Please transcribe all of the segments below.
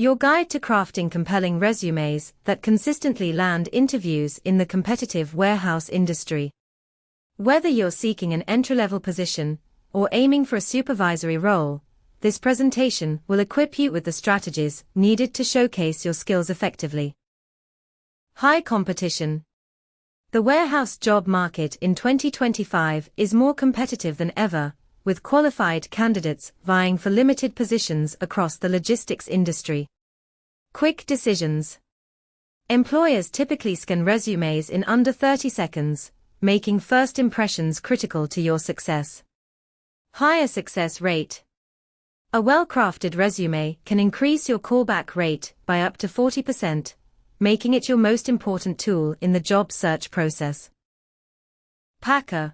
Your guide to crafting compelling resumes that consistently land interviews in the competitive warehouse industry. Whether you're seeking an entry-level position or aiming for a supervisory role, this presentation will equip you with the strategies needed to showcase your skills effectively. High competition. The warehouse job market in 2025 is more competitive than ever, with qualified candidates vying for limited positions across the logistics industry. Quick decisions. Employers typically scan resumes in under 30 seconds, making first impressions critical to your success. Higher success rate. A well-crafted resume can increase your callback rate by up to 40%, making it your most important tool in the job search process. Packer.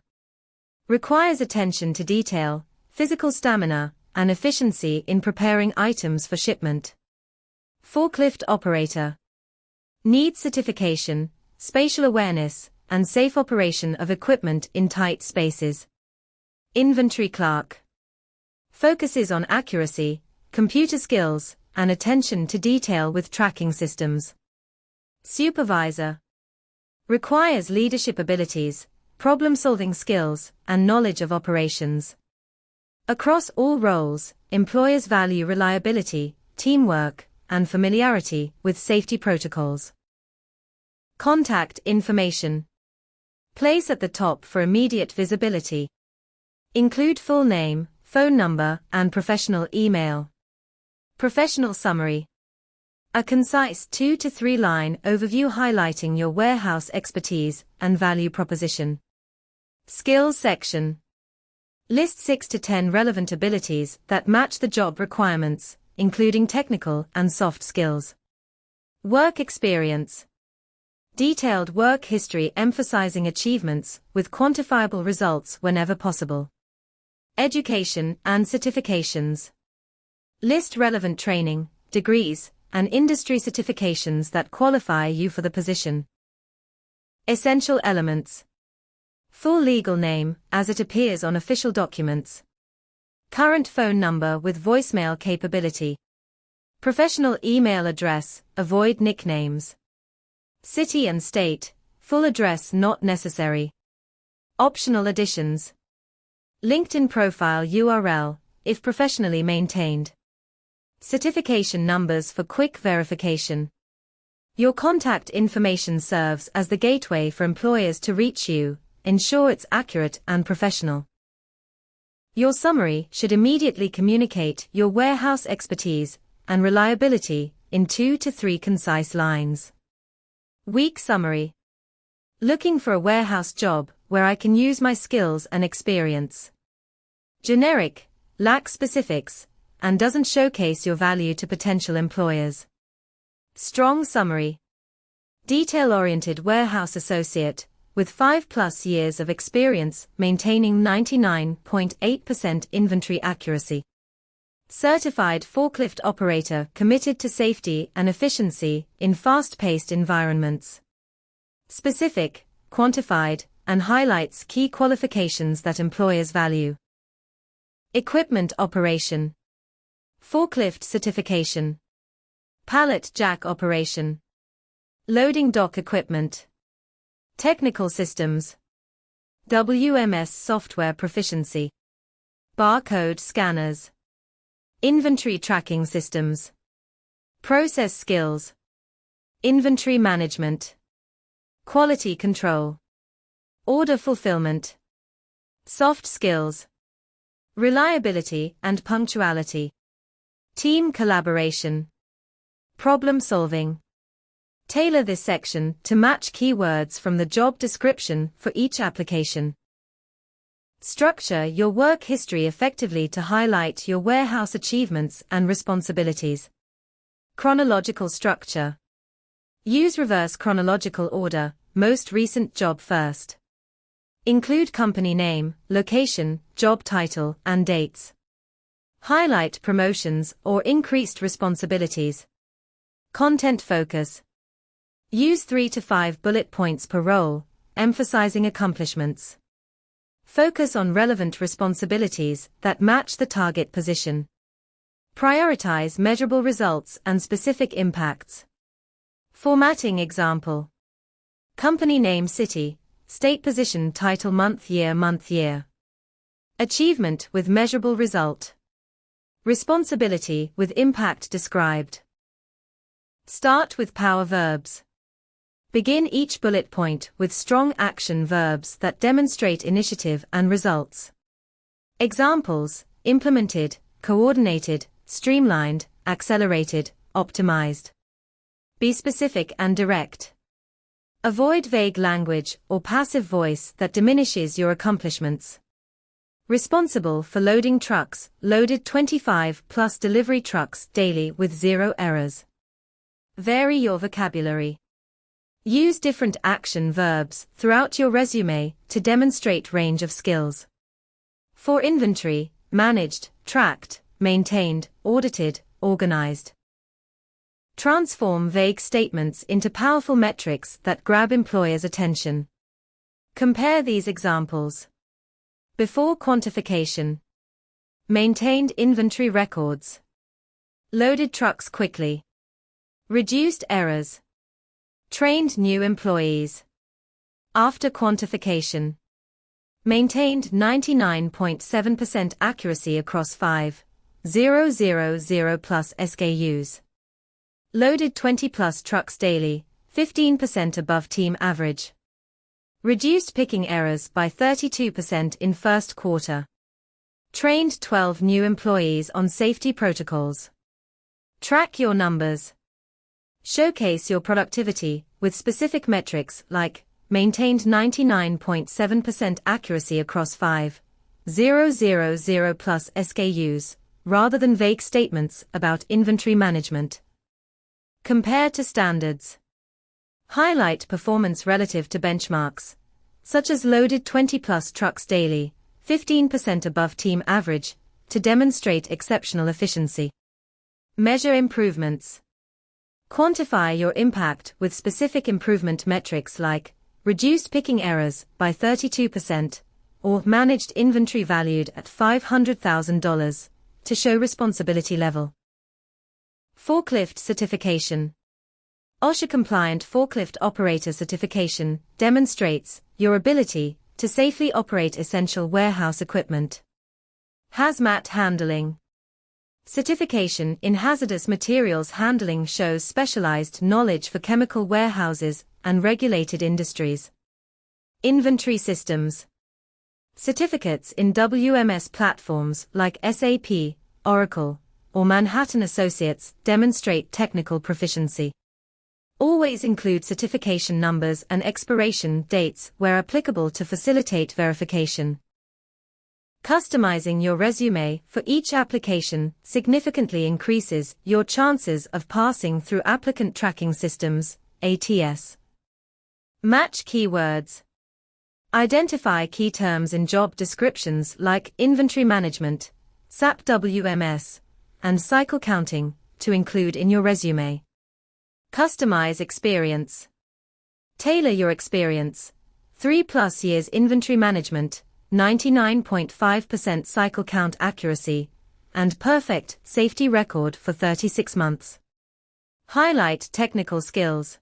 Requires attention to detail, physical stamina, and efficiency in preparing items for shipment. Forklift operator. Needs certification, spatial awareness, and safe operation of equipment in tight spaces. Inventory clerk. Focuses on accuracy, computer skills, and attention to detail with tracking systems. Supervisor. Requires leadership abilities, problem-solving skills, and knowledge of operations. Across all roles, employers value reliability, teamwork, and familiarity with safety protocols. Contact information. Place at the top for immediate visibility. Include full name, phone number, and professional email. Professional summary. A concise 2 to 3 line overview highlighting your warehouse expertise and value proposition. Skills section. List 6 to 10 relevant abilities that match the job requirements, including technical and soft skills. Work experience. Detailed work history emphasizing achievements with quantifiable results whenever possible. Education and certifications. List relevant training, degrees, and industry certifications that qualify you for the position. Essential elements. Full legal name, as it appears on official documents. Current phone number with voicemail capability. Professional email address, avoid nicknames. City and state, full address not necessary. Optional additions. LinkedIn profile URL, if professionally maintained. Certification numbers for quick verification. Your contact information serves as the gateway for employers to reach you. Ensure it's accurate and professional. Your summary should immediately communicate your warehouse expertise and reliability in 2 to 3 concise lines. Weak summary. Looking for a warehouse job where I can use my skills and experience. Generic, lacks specifics, and doesn't showcase your value to potential employers. Strong summary. Detail-oriented warehouse associate, with 5+ years of experience maintaining 99.8% inventory accuracy. Certified forklift operator committed to safety and efficiency in fast-paced environments. Specific, quantified, and highlights key qualifications that employers value. Equipment operation. Forklift certification. Pallet jack operation. Loading dock equipment. Technical systems. WMS software proficiency. Barcode scanners. Inventory tracking systems. Process skills. Inventory management. Quality control. Order fulfillment. Soft skills. Reliability and punctuality. Team collaboration. Problem solving. Tailor this section to match keywords from the job description for each application. Structure your work history effectively to highlight your warehouse achievements and responsibilities. Chronological structure. Use reverse chronological order, most recent job first. Include company name, location, job title, and dates. Highlight promotions or increased responsibilities. Content focus. Use 3 to 5 bullet points per role, emphasizing accomplishments. Focus on relevant responsibilities that match the target position. Prioritize measurable results and specific impacts. Formatting example. Company name city, state position title month year. Achievement with measurable result. Responsibility with impact described. Start with power verbs. Begin each bullet point with strong action verbs that demonstrate initiative and results. Examples: implemented, coordinated, streamlined, accelerated, optimized. Be specific and direct. Avoid vague language or passive voice that diminishes your accomplishments. Responsible for loading trucks, loaded 25 plus delivery trucks daily with 0 errors. Vary your vocabulary. Use different action verbs throughout your resume to demonstrate range of skills. For inventory, managed, tracked, maintained, audited, organized. Transform vague statements into powerful metrics that grab employers' attention. Compare these examples. Before quantification. Maintained inventory records. Loaded trucks quickly. Reduced errors. Trained new employees. After quantification. Maintained 99.7% accuracy across 5,000 plus SKUs. Loaded 20 plus trucks daily, 15% above team average. Reduced picking errors by 32% in first quarter. Trained 12 new employees on safety protocols. Track your numbers. Showcase your productivity with specific metrics like maintained 99.7% accuracy across 5,000 plus SKUs, rather than vague statements about inventory management. Compare to standards. Highlight performance relative to benchmarks, such as loaded 20 plus trucks daily, 15% above team average, to demonstrate exceptional efficiency. Measure improvements. Quantify your impact with specific improvement metrics like reduced picking errors by 32% or managed inventory valued at $500,000 to show responsibility level. Forklift certification. OSHA-compliant forklift operator certification demonstrates your ability to safely operate essential warehouse equipment. Hazmat handling. Certification in hazardous materials handling shows specialized knowledge for chemical warehouses and regulated industries. Inventory systems. Certificates in WMS platforms like SAP, Oracle, or Manhattan Associates demonstrate technical proficiency. Always include certification numbers and expiration dates where applicable to facilitate verification. Customizing your resume for each application significantly increases your chances of passing through applicant tracking systems, ATS. Match keywords. Identify key terms in job descriptions like inventory management, SAP WMS, and cycle counting to include in your resume. Customize experience. Tailor your experience. 3+ years inventory management, 99.5% cycle count accuracy, and perfect safety record for 36 months. Highlight technical skills.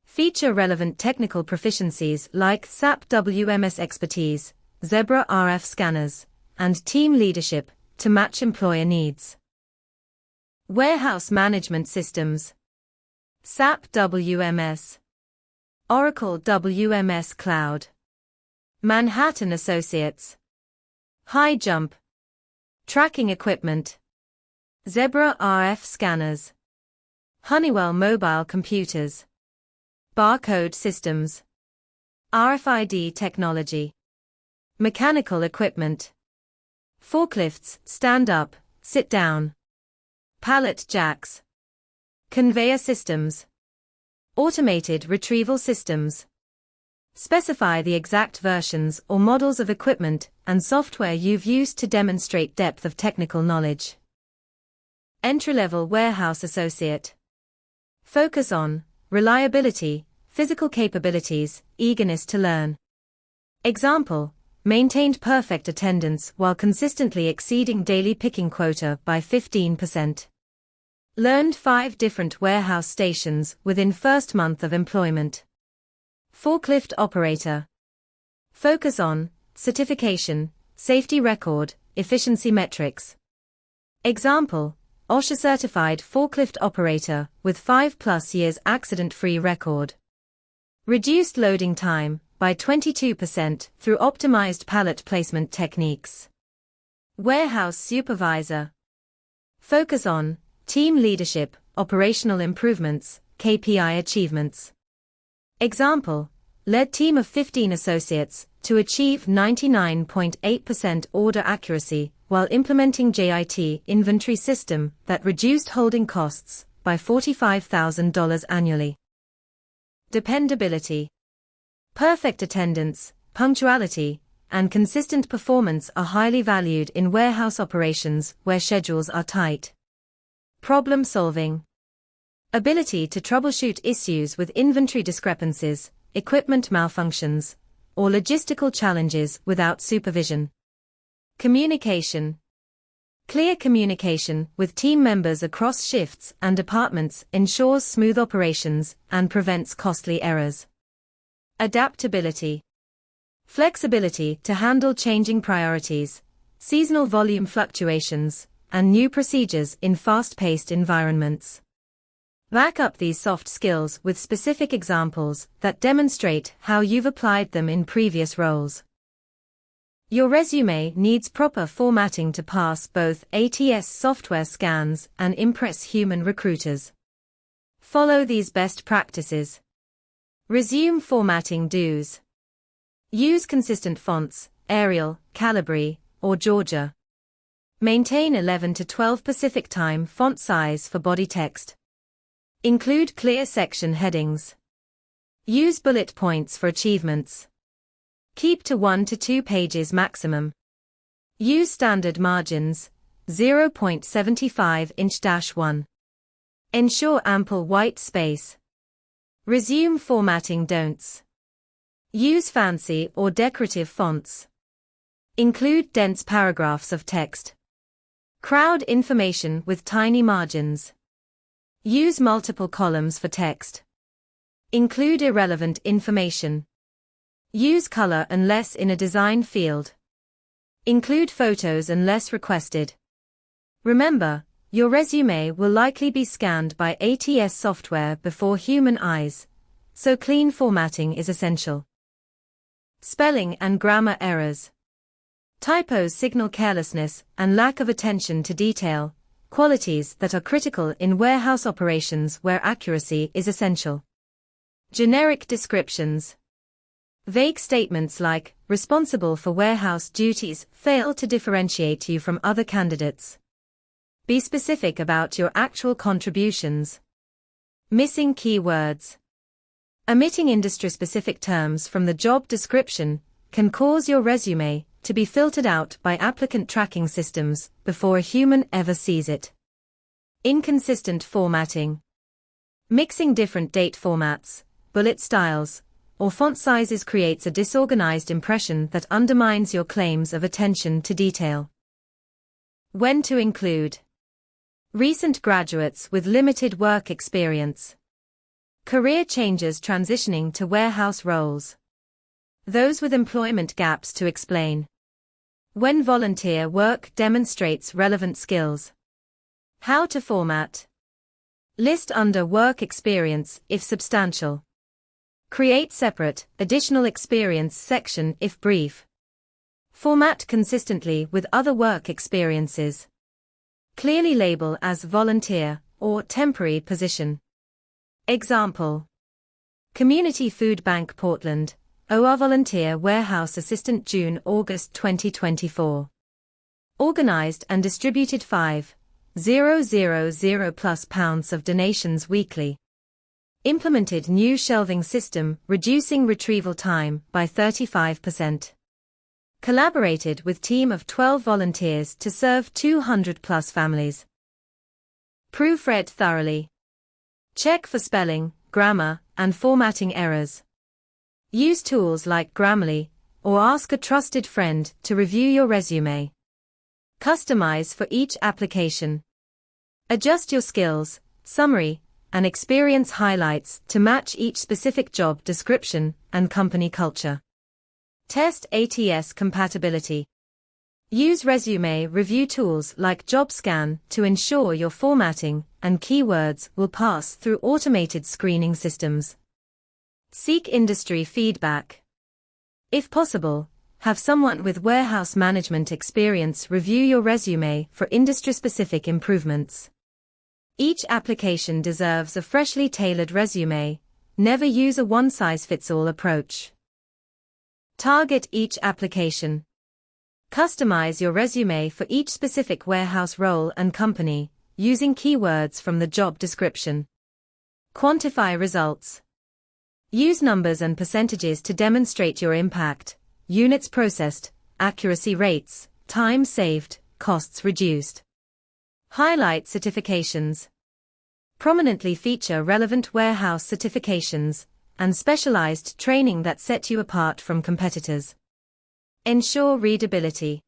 Feature relevant technical proficiencies like SAP WMS expertise, Zebra RF scanners, and team leadership to match employer needs. Warehouse management systems. SAP WMS. Oracle WMS Cloud. Manhattan Associates. High jump. Tracking equipment. Zebra RF scanners. Honeywell mobile computers. Barcode systems. RFID technology. Mechanical equipment. Forklifts, stand up, sit down. Pallet jacks. Conveyor systems. Automated retrieval systems. Specify the exact versions or models of equipment and software you've used to demonstrate depth of technical knowledge. Entry-level warehouse associate. Focus on reliability, physical capabilities, eagerness to learn. Example: Maintained perfect attendance while consistently exceeding daily picking quota by 15%. Learned 5 different warehouse stations within first month of employment. Forklift operator. Focus on certification, safety record, efficiency metrics. Example: OSHA certified forklift operator with 5+ years accident-free record. Reduced loading time by 22% through optimized pallet placement techniques. Warehouse supervisor. Focus on team leadership, operational improvements, KPI achievements. Example: led team of 15 associates to achieve 99.8% order accuracy while implementing JIT inventory system that reduced holding costs by $45,000 annually. Dependability. Perfect attendance, punctuality, and consistent performance are highly valued in warehouse operations where schedules are tight. Problem solving. Ability to troubleshoot issues with inventory discrepancies, equipment malfunctions, or logistical challenges without supervision. Communication. Clear communication with team members across shifts and departments ensures smooth operations and prevents costly errors. Adaptability. Flexibility to handle changing priorities, seasonal volume fluctuations, and new procedures in fast-paced environments. Back up these soft skills with specific examples that demonstrate how you've applied them in previous roles. Your resume needs proper formatting to pass both ATS software scans and impress human recruiters. Follow these best practices. Resume formatting do's. Use consistent fonts, Arial, Calibri, or Georgia. Maintain 11 to 12 Pacific Time font size for body text. Include clear section headings. Use bullet points for achievements. Keep to 1 to 2 pages maximum. Use standard margins, 0.75 inch-1. Ensure ample white space. Resume formatting don'ts. Use fancy or decorative fonts. Include dense paragraphs of text. Crowd information with tiny margins. Use multiple columns for text. Include irrelevant information. Use color unless in a design field. Include photos unless requested. Remember, your resume will likely be scanned by ATS software before human eyes, so clean formatting is essential. Spelling and grammar errors. Typos signal carelessness and lack of attention to detail, qualities that are critical in warehouse operations where accuracy is essential. Generic descriptions. Vague statements like, responsible for warehouse duties, fail to differentiate you from other candidates. Be specific about your actual contributions. Missing keywords. Omitting industry-specific terms from the job description can cause your resume to be filtered out by applicant tracking systems before a human ever sees it. Inconsistent formatting. Mixing different date formats, bullet styles, or font sizes creates a disorganized impression that undermines your claims of attention to detail. When to include. Recent graduates with limited work experience. Career changers transitioning to warehouse roles. Those with employment gaps to explain. When volunteer work demonstrates relevant skills. How to format. List under work experience if substantial. Create separate, additional experience section if brief. Format consistently with other work experiences. Clearly label as volunteer or temporary position. Example. Community Food Bank Portland, OR Volunteer Warehouse Assistant June-August 2024. Organized and distributed 5,000 plus pounds of donations weekly. Implemented new shelving system reducing retrieval time by 35%. Collaborated with team of 12 volunteers to serve 200 plus families. Proofread thoroughly. Check for spelling, grammar, and formatting errors. Use tools like Grammarly or ask a trusted friend to review your resume. Customize for each application. Adjust your skills, summary, and experience highlights to match each specific job description and company culture. Test ATS compatibility. Use resume review tools like JobScan to ensure your formatting and keywords will pass through automated screening systems. Seek industry feedback. If possible, have someone with warehouse management experience review your resume for industry-specific improvements. Each application deserves a freshly tailored resume. Never use a one-size-fits-all approach. Target each application. Customize your resume for each specific warehouse role and company, using keywords from the job description. Quantify results. Use numbers and percentages to demonstrate your impact: units processed, accuracy rates, time saved, costs reduced. Highlight certifications. Prominently feature relevant warehouse certifications and specialized training that set you apart from competitors. Ensure readability.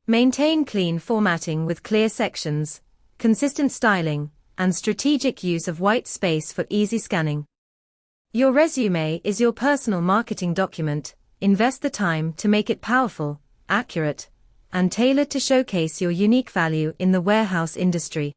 Maintain clean formatting with clear sections, consistent styling, and strategic use of white space for easy scanning. Your resume is your personal marketing document. Invest the time to make it powerful, accurate, and tailored to showcase your unique value in the warehouse industry.